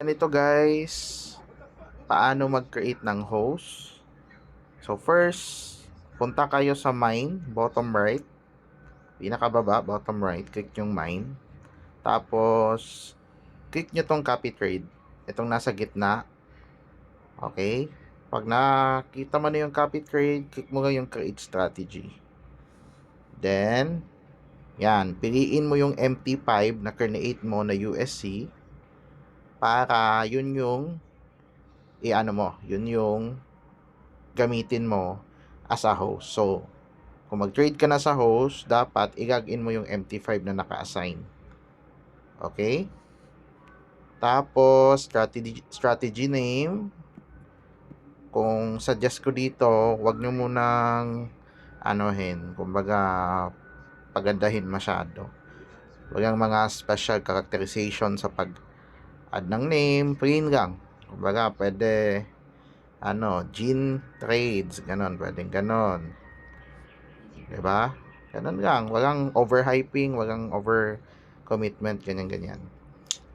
Ganito guys, paano mag-create ng host. So first, punta kayo sa mine, bottom right, pinakababa, bottom right, click yung mine. Tapos, click nyo tong copy trade, itong nasa gitna. Okay? Pag nakita mo na yung copy trade, click mo yung create strategy. Then, yan, piliin mo yung MT5 na create mo na USC para yun yung yun yung gamitin mo as a host. So, kung mag-trade ka na sa host, dapat i-login mo yung MT5 na naka-assign. Okay? Tapos, strategy name. Kung suggest ko dito, wag nyo munang kumbaga, pagandahin masyado. Wag ang mga special characterization sa pag-add ng name, plain lang. Kumbaga, pwede, gene trades, ganon, pwedeng ganon. Diba? Ganun lang. Walang overhyping, walang over commitment, ganyan-ganyan.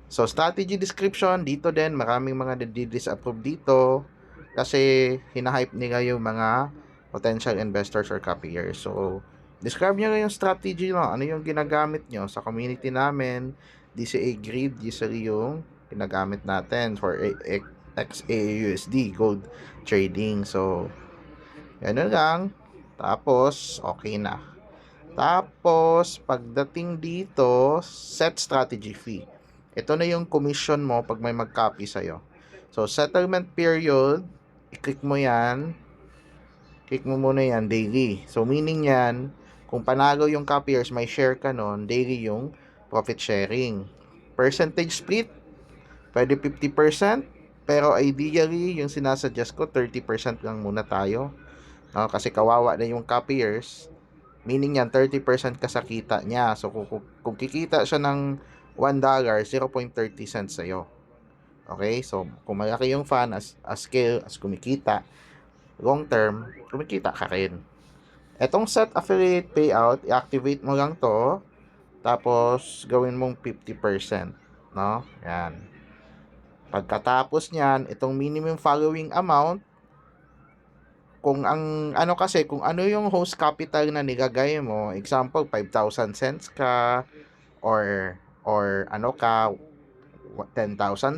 So, strategy description, dito din, maraming mga disapprove dito kasi hinahype nila yung mga potential investors or copiers. So, describe nyo yung strategy no? Ano yung ginagamit nyo sa community namin. DCA Grid, usually yung ginagamit natin for XAUSD gold trading. So, ganun lang. Tapos, okay na. Tapos, pagdating dito, set strategy fee. Ito na yung commission mo pag may mag-copy sa'yo. So, settlement period, i-click mo yan. Click mo muna yan, daily. So, meaning yan, kung panalo yung copiers, may share ka nun, daily yung profit sharing. Percentage split, pwede 50%, pero ideally, yung sinasuggest ko, 30% lang muna tayo. No? Kasi kawawa na yung copiers. Meaning yan, 30% ka sa kita niya. So, kung kikita siya ng $1, 0.30 cents sa'yo. Okay? So, kung malaki yung fan, as scale, as kumikita, long term, kumikita ka rin. Etong set affiliate payout, i-activate mo lang to, tapos gawin mong 50%. No? Yan. Pagkatapos niyan, itong minimum following amount, kung kung ano yung host capital na nilagay mo, example 5,000 cents ka or 10,000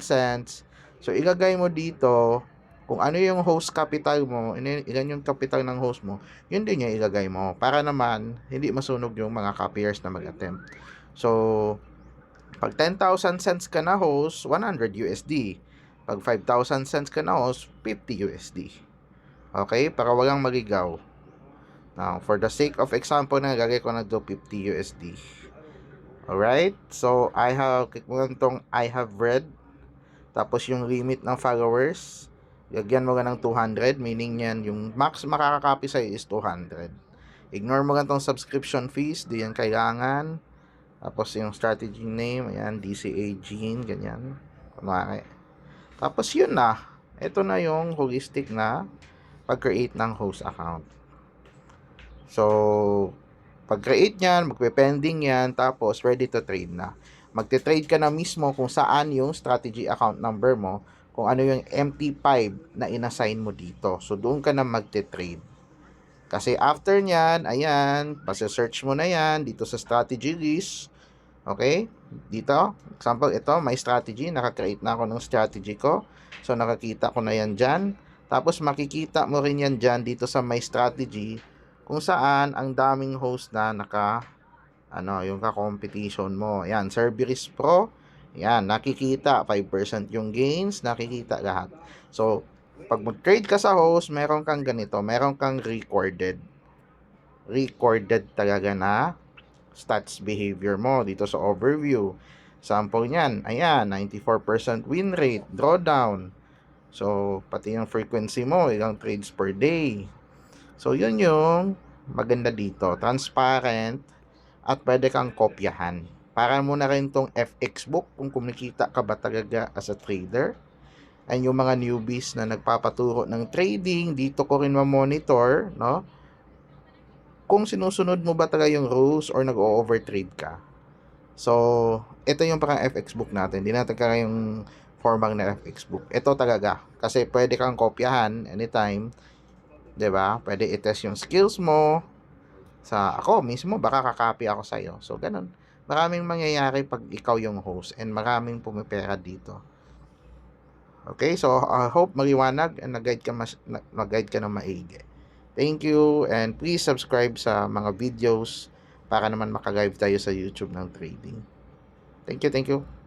cents. So ilagay mo dito kung ano yung host capital mo, ilan yung capital ng host mo, yun din yung ilagay mo para naman hindi masunog yung mga copiers na mag-attempt. So pag 10,000 cents ka na host, 100 USD. Pag 5,000 cents ka na host, 50 USD. Okay? Para walang magigaw. Now, for the sake of example na lagay ko na do 50 USD. Alright? So, click mo lang tong I have read. Tapos yung limit ng followers, lagyan mo lang ng 200. Meaning yan, yung max makakakopy sa'yo is 200. Ignore mo lang tong subscription fees. Di yan kailangan. Tapos yung strategy name, ayan, DCA Gene, ganyan. Kunwari. Tapos yun na. Ito na yung holistic na pag-create ng host account. So, pag-create niyan, magpe-pending yan, tapos ready to trade na. Magte-trade ka na mismo kung saan yung strategy account number mo, kung ano yung MT5 na inassign mo dito. So, doon ka na magte-trade. Kasi after niyan, ayan, pase-search mo na yan dito sa strategy list. Okay? Dito, example, ito, my strategy. Naka-create na ako ng strategy ko. So, nakakita ko na yan dyan. Tapos, makikita mo rin yan dyan dito sa my strategy kung saan ang daming host na yung ka-competition mo. Yan, Cerberus Pro. Yan, nakikita 5% yung gains, nakikita lahat. So, pag mag-trade ka sa host, meron kang ganito, meron kang recorded talaga na stats behavior mo dito sa overview. Sample niyan, ayan, 94% win rate, drawdown. So, pati yung frequency mo, ilang trades per day. So, yun yung maganda dito. Transparent at pwede kang kopyahan. Para mo na rin tong FX book kung kumikita ka ba talaga as a trader. And yung mga newbies na nagpapaturo ng trading, dito ko rin ma-monitor, no? Kung sinusunod mo ba talaga yung rules or nag-o-overtrade ka. So, ito yung parang FX book natin. Hindi natin kaya yung formal na FX book. Ito talaga. Kasi pwede kang kopyahan anytime. 'Di ba? Pwede i-test yung skills mo. Sa ako mismo, baka kakopy ako sa'yo. So, ganun. Maraming mangyayari pag ikaw yung host and maraming pumipera dito. Okay? So, I hope maliwanag and nag-guide ka ng maigi. Thank you and please subscribe sa mga videos para naman maka-live tayo sa YouTube ng trading. Thank you, thank you.